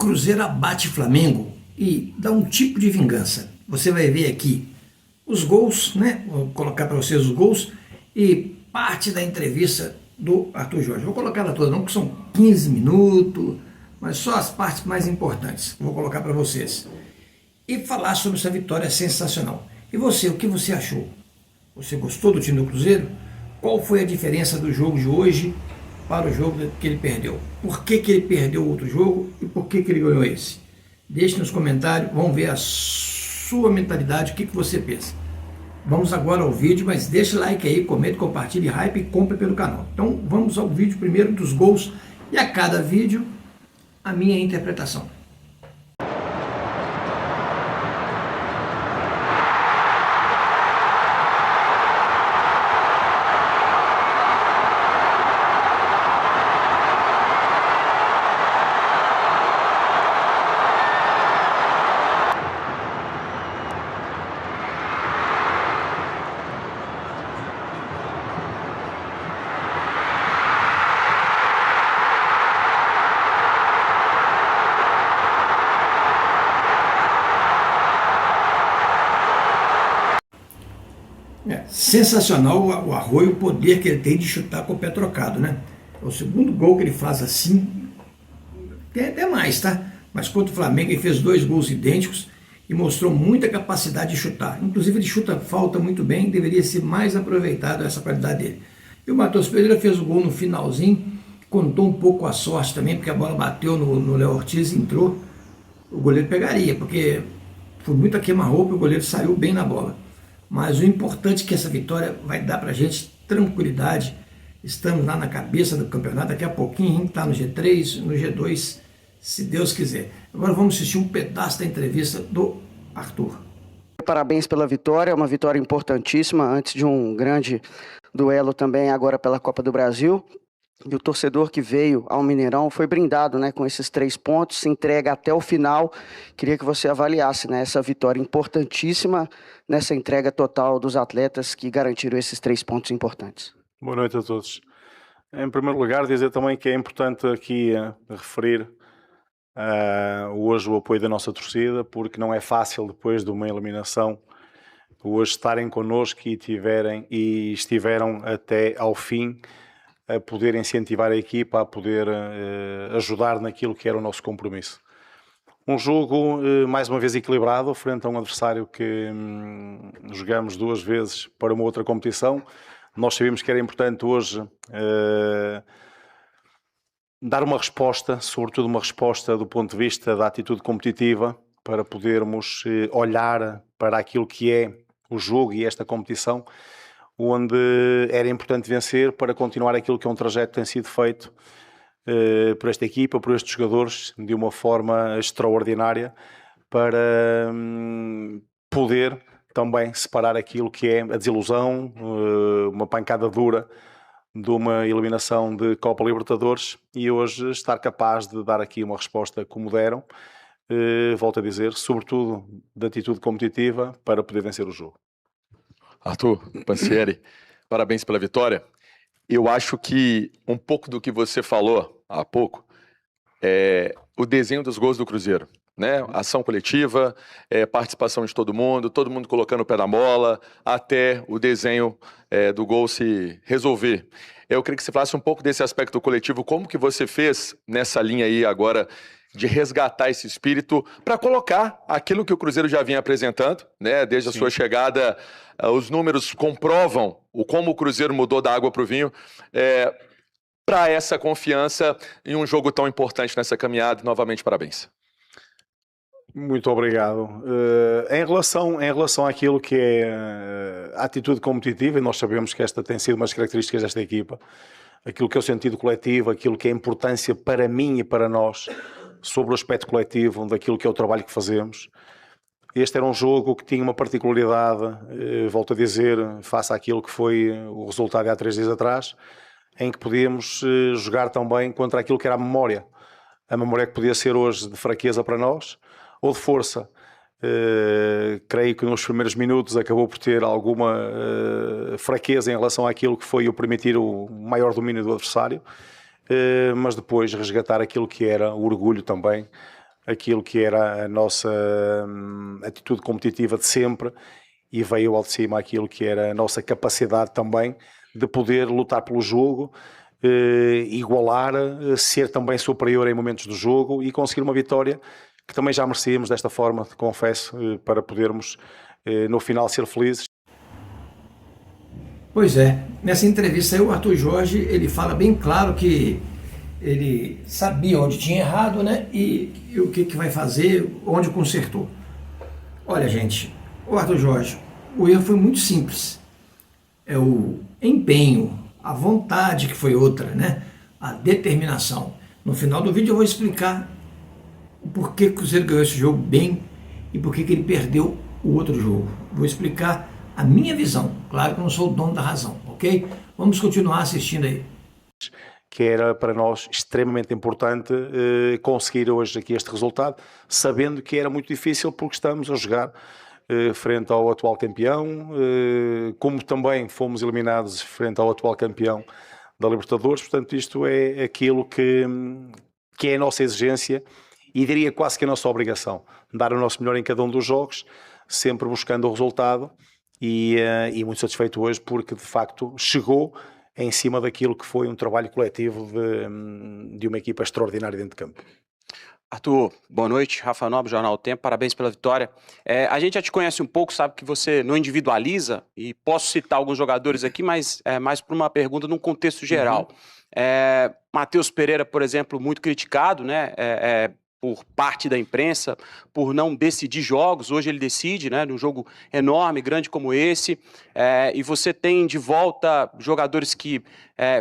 Cruzeiro abate Flamengo e dá um tipo de vingança. Você vai ver aqui os gols, né? Vou colocar para vocês os gols e parte da entrevista do Arthur Jorge. Vou colocar ela toda não, porque são 15 minutos, mas só as partes mais importantes. Vou colocar para vocês. E falar sobre essa vitória sensacional. E você, o que você achou? Você gostou do time do Cruzeiro? Qual foi a diferença do jogo de hoje para o jogo que ele perdeu? Por que ele perdeu outro jogo e por que ele ganhou esse? Deixe nos comentários, vamos ver a sua mentalidade, o que você pensa. Vamos agora ao vídeo, mas deixa o like aí, comente, compartilhe, hype e compre pelo canal. Então vamos ao vídeo primeiro dos gols e a cada vídeo a minha interpretação. Sensacional o Arroio, o poder que ele tem de chutar com o pé trocado, né? É o segundo gol que ele faz assim, tem até mais, tá? Mas contra o Flamengo ele fez 2 gols idênticos e mostrou muita capacidade de chutar. Inclusive ele chuta falta muito bem, deveria ser mais aproveitado essa qualidade dele. E o Matheus Pereira fez o gol no finalzinho, contou um pouco a sorte também, porque a bola bateu no Léo Ortiz e entrou. O goleiro pegaria, porque foi muita queima-roupa e o goleiro saiu bem na bola. Mas o importante é que essa vitória vai dar pra gente tranquilidade. Estamos lá na cabeça do campeonato, daqui a pouquinho a gente está no G3, no G2, se Deus quiser. Agora vamos assistir um pedaço da entrevista do Arthur. Parabéns pela vitória, uma vitória importantíssima, antes de um grande duelo também agora pela Copa do Brasil. E o torcedor que veio ao Mineirão foi brindado, né, com esses 3 pontos, se entrega até o final. Queria que você avaliasse, né, essa vitória importantíssima nessa entrega total dos atletas que garantiram esses 3 pontos importantes. Boa noite a todos. Em primeiro lugar, dizer também que é importante aqui referir hoje o apoio da nossa torcida, porque não é fácil depois de uma eliminação hoje estarem connosco e estiveram até ao fim a poder incentivar a equipa, a poder ajudar naquilo que era o nosso compromisso. Um jogo mais uma vez equilibrado, frente a um adversário que jogamos 2 vezes para uma outra competição. Nós sabíamos que era importante hoje dar uma resposta, sobretudo uma resposta do ponto de vista da atitude competitiva, para podermos olhar para aquilo que é o jogo e esta competição, onde era importante vencer para continuar aquilo que é um trajeto que tem sido feito por esta equipa, por estes jogadores, de uma forma extraordinária, para poder também separar aquilo que é a desilusão, uma pancada dura de uma eliminação de Copa Libertadores e hoje estar capaz de dar aqui uma resposta como deram, volto a dizer, sobretudo de atitude competitiva para poder vencer o jogo. Arthur Pansieri, parabéns pela vitória. Eu acho que um pouco do que você falou há pouco é o desenho dos gols do Cruzeiro, né? Ação coletiva, participação de todo mundo colocando o pé na bola, até o desenho do gol se resolver. Eu queria que você falasse um pouco desse aspecto coletivo, como que você fez nessa linha aí agora de resgatar esse espírito para colocar aquilo que o Cruzeiro já vinha apresentando, né? Desde a sua chegada, os números comprovam como o Cruzeiro mudou da água para o vinho, para essa confiança em um jogo tão importante nessa caminhada. Novamente, parabéns. Muito obrigado. Em relação àquilo que é a atitude competitiva, e nós sabemos que esta tem sido uma das características desta equipa, aquilo que é o sentido coletivo, aquilo que é a importância para mim e para nós, sobre o aspecto coletivo, daquilo que é o trabalho que fazemos. Este era um jogo que tinha uma particularidade, volto a dizer, face àquilo que foi o resultado há 3 dias atrás, em que podíamos jogar também contra aquilo que era a memória. A memória que podia ser hoje de fraqueza para nós, ou de força. Creio que nos primeiros minutos acabou por ter alguma fraqueza em relação àquilo que foi o permitir o maior domínio do adversário, mas depois resgatar aquilo que era o orgulho também aquilo que era a nossa atitude competitiva de sempre e veio ao de cima aquilo que era a nossa capacidade também de poder lutar pelo jogo, igualar, ser também superior em momentos do jogo e conseguir uma vitória que também já merecíamos desta forma, confesso, para podermos no final ser felizes. Pois é, nessa entrevista aí o Arthur Jorge, ele fala bem claro que ele sabia onde tinha errado, né, e o que vai fazer, onde consertou. Olha, gente, o Arthur Jorge, o erro foi muito simples. É o empenho, a vontade que foi outra, né, a determinação. No final do vídeo eu vou explicar o porquê que o Cruzeiro ganhou esse jogo bem e porquê que ele perdeu o outro jogo. Vou explicar a minha visão. Claro que eu não sou o dono da razão, ok? Vamos continuar assistindo aí. Que era para nós extremamente importante conseguir hoje aqui este resultado, sabendo que era muito difícil porque estamos a jogar frente ao atual campeão, como também fomos eliminados frente ao atual campeão da Libertadores. Portanto, isto é aquilo que é a nossa exigência e diria quase que a nossa obrigação, dar o nosso melhor em cada um dos jogos, sempre buscando o resultado e muito satisfeito hoje porque de facto chegou em cima daquilo que foi um trabalho coletivo de uma equipa extraordinária dentro de campo. Arthur, boa noite. Rafa Nobre, Jornal O Tempo, parabéns pela vitória. A gente já te conhece um pouco, sabe que você não individualiza, e posso citar alguns jogadores aqui, mas é mais para uma pergunta num contexto geral. Matheus Pereira, por exemplo, muito criticado, né? Por parte da imprensa, por não decidir jogos. Hoje ele decide, né, num jogo enorme, grande como esse, e você tem de volta jogadores que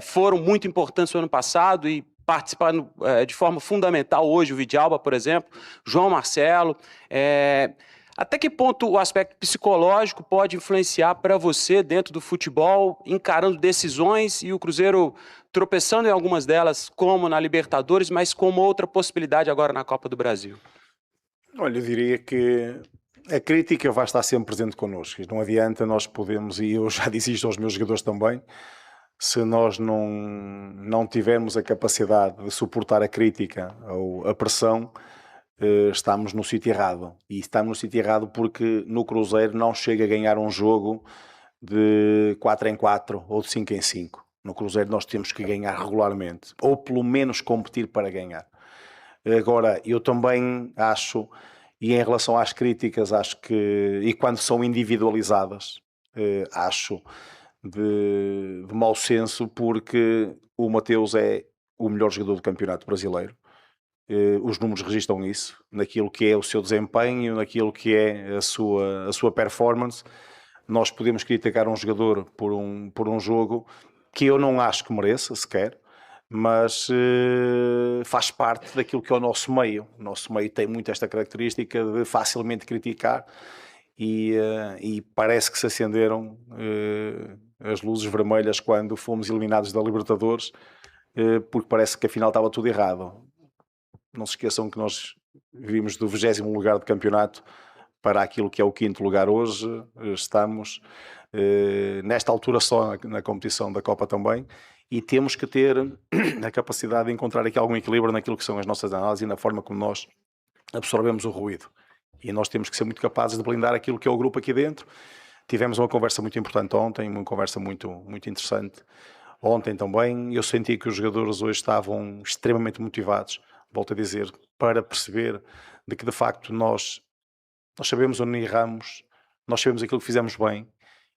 foram muito importantes no ano passado e participando de forma fundamental hoje, o Vidalba, por exemplo, João Marcelo. Até que ponto o aspecto psicológico pode influenciar para você dentro do futebol, encarando decisões e o Cruzeiro tropeçando em algumas delas, como na Libertadores, mas como outra possibilidade agora na Copa do Brasil? Olha, eu diria que a crítica vai estar sempre presente connosco. Não adianta nós podemos, e eu já disse isto aos meus jogadores também, se nós não tivermos a capacidade de suportar a crítica ou a pressão, estamos no sítio errado. E estamos no sítio errado porque no Cruzeiro não chega a ganhar um jogo de 4 em 4 ou de 5 em 5. No Cruzeiro nós temos que ganhar regularmente, ou pelo menos competir para ganhar. Agora, eu também acho, e em relação às críticas, acho que, e quando são individualizadas, acho de mau senso, porque o Mateus é o melhor jogador do Campeonato Brasileiro. Os números registram isso, naquilo que é o seu desempenho, naquilo que é a sua performance. Nós podemos criticar um jogador por um jogo que eu não acho que mereça sequer, mas faz parte daquilo que é o nosso meio. O nosso meio tem muito esta característica de facilmente criticar e parece que se acenderam as luzes vermelhas quando fomos eliminados da Libertadores, porque parece que afinal estava tudo errado. Não se esqueçam que nós vimos do 20º lugar do campeonato para aquilo que é o 5º lugar hoje. Estamos nesta altura só na competição da Copa também, e temos que ter a capacidade de encontrar aqui algum equilíbrio naquilo que são as nossas análises e na forma como nós absorvemos o ruído. E nós temos que ser muito capazes de blindar aquilo que é o grupo aqui dentro. Tivemos uma conversa muito importante ontem, uma conversa muito, muito interessante. Ontem também eu senti que os jogadores hoje estavam extremamente motivados, volto a dizer, para perceber de que de facto nós sabemos onde erramos, nós sabemos aquilo que fizemos bem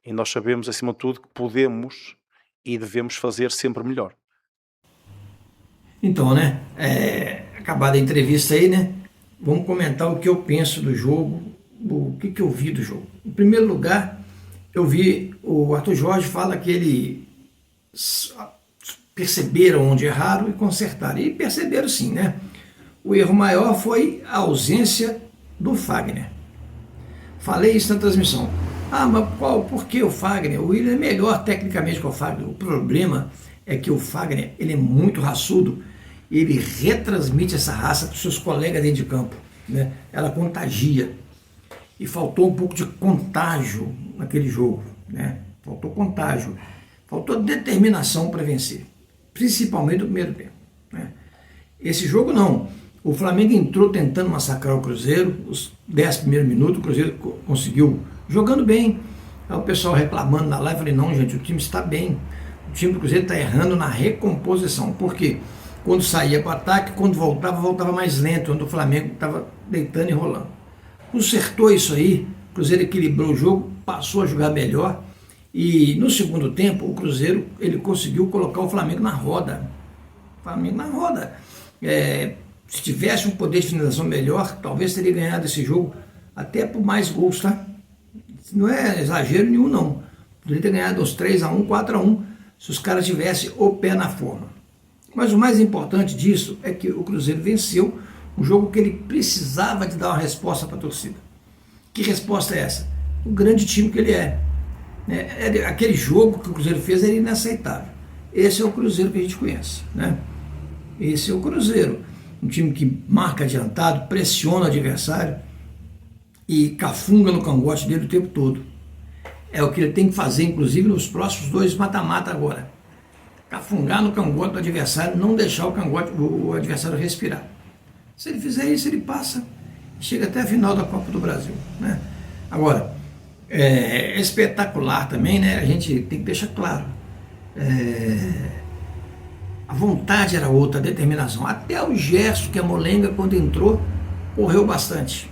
e nós sabemos acima de tudo que podemos e devemos fazer sempre melhor. Então, né, acabada a entrevista aí, né, vamos comentar o que eu penso do jogo, o que eu vi do jogo. Em primeiro lugar, eu vi o Arthur Jorge fala que ele perceberam onde erraram e consertaram. E perceberam sim, né? O erro maior foi a ausência do Fagner. Falei isso na transmissão. Mas por que o Fagner? O Willian é melhor tecnicamente que o Fagner. O problema é que o Fagner ele é muito raçudo e ele retransmite essa raça para os seus colegas dentro de campo, né? Ela contagia. E faltou um pouco de contágio naquele jogo, né? Faltou contágio. Faltou determinação para vencer. Principalmente no primeiro tempo, né? Esse jogo não. O Flamengo entrou tentando massacrar o Cruzeiro, os 10 primeiros minutos, o Cruzeiro conseguiu, jogando bem. Aí o pessoal reclamando na live, eu falei, não, gente, o time está bem. O time do Cruzeiro está errando na recomposição. Por quê? Quando saía para o ataque, quando voltava mais lento, onde o Flamengo estava deitando e rolando. Consertou isso aí, o Cruzeiro equilibrou o jogo, passou a jogar melhor. E no segundo tempo, o Cruzeiro ele conseguiu colocar o Flamengo na roda. O Flamengo na roda. Se tivesse um poder de finalização melhor, talvez teria ganhado esse jogo até por mais gols, tá? Não é exagero nenhum, não. Poderia ter ganhado uns 3-1, 4-1, se os caras tivessem o pé na forma. Mas o mais importante disso é que o Cruzeiro venceu um jogo que ele precisava de dar uma resposta para a torcida. Que resposta é essa? O grande time que ele é. Aquele jogo que o Cruzeiro fez era inaceitável. Esse é o Cruzeiro que a gente conhece, né? Esse é o Cruzeiro. Um time que marca adiantado, pressiona o adversário e cafunga no cangote dele o tempo todo. É o que ele tem que fazer, inclusive, nos próximos 2 mata-mata agora. Cafungar no cangote do adversário, não deixar o adversário respirar. Se ele fizer isso, ele passa e chega até a final da Copa do Brasil, né? Agora, é espetacular também, né? A gente tem que deixar claro. A vontade era outra, a determinação. Até o Gerson, que é molenga, quando entrou, correu bastante.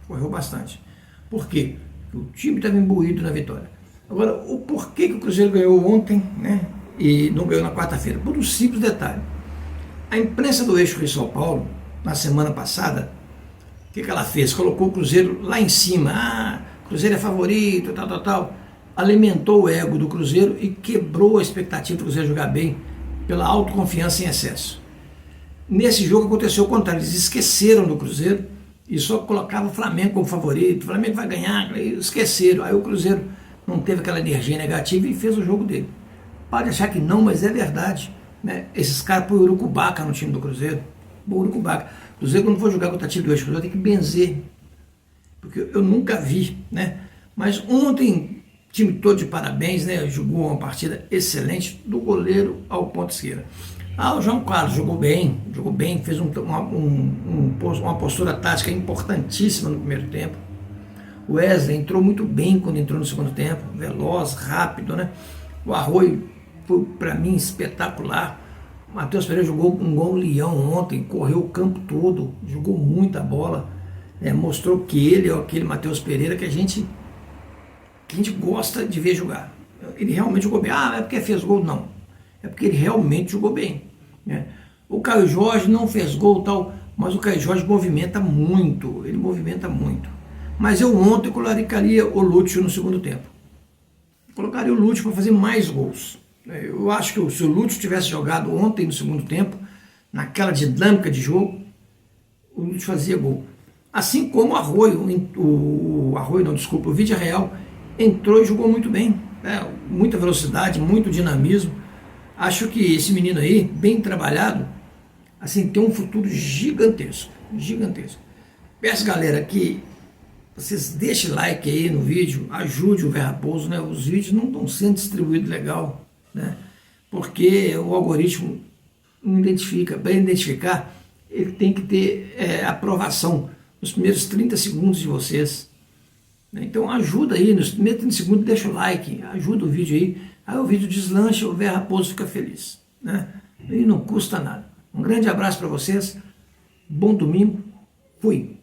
Correu bastante. Por quê? Porque o time estava imbuído na vitória. Agora, o porquê que o Cruzeiro ganhou ontem, né? E não ganhou na quarta-feira? Por um simples detalhe. A imprensa do Eixo Rio-São Paulo, na semana passada, o que ela fez? Colocou o Cruzeiro lá em cima. O Cruzeiro é favorito, tal. Alimentou o ego do Cruzeiro e quebrou a expectativa do Cruzeiro jogar bem pela autoconfiança em excesso. Nesse jogo aconteceu o contrário. Eles esqueceram do Cruzeiro e só colocavam o Flamengo como favorito. O Flamengo vai ganhar. Esqueceram. Aí o Cruzeiro não teve aquela energia negativa e fez o jogo dele. Pode achar que não, mas é verdade, né? Esses caras põem urucubaca no time do Cruzeiro. Urucubaca. O Cruzeiro, quando for jogar contra o time do Cruzeiro, tem que benzer. Porque eu nunca vi, né? Mas ontem, o time todo de parabéns, né? Jogou uma partida excelente, do goleiro ao ponto esquerda. O João Carlos jogou bem, fez uma postura tática importantíssima no primeiro tempo. O Wesley entrou muito bem quando entrou no segundo tempo, veloz, rápido, né? O Arroio foi, para mim, espetacular. O Matheus Pereira jogou um gol leão ontem, correu o campo todo, jogou muita bola, né? Mostrou que ele é aquele Matheus Pereira que a gente gosta de ver jogar. Ele realmente jogou bem. É porque fez gol? Não. É porque ele realmente jogou bem, né? O Caio Jorge não fez gol tal, mas o Caio Jorge movimenta muito, ele movimenta muito. Mas eu ontem colocaria o Lúcio no segundo tempo. Colocaria o Lúcio para fazer mais gols. Eu acho que se o Lúcio tivesse jogado ontem no segundo tempo, naquela dinâmica de jogo, o Lúcio fazia gol. Assim como o Arroio, o Vídea Real entrou e jogou muito bem. Muita velocidade, muito dinamismo. Acho que esse menino aí, bem trabalhado, assim, tem um futuro gigantesco. Gigantesco. Peço, galera, que vocês deixem like aí no vídeo, ajude o Ver Raposo, né? Os vídeos não estão sendo distribuídos legal, né? Porque o algoritmo não identifica. Para identificar, ele tem que ter aprovação nos primeiros 30 segundos de vocês. Então ajuda aí, nos primeiros 30 segundos deixa o like, ajuda o vídeo aí o vídeo deslancha, o Ver Raposo fica feliz, né? E não custa nada. Um grande abraço para vocês, bom domingo, fui!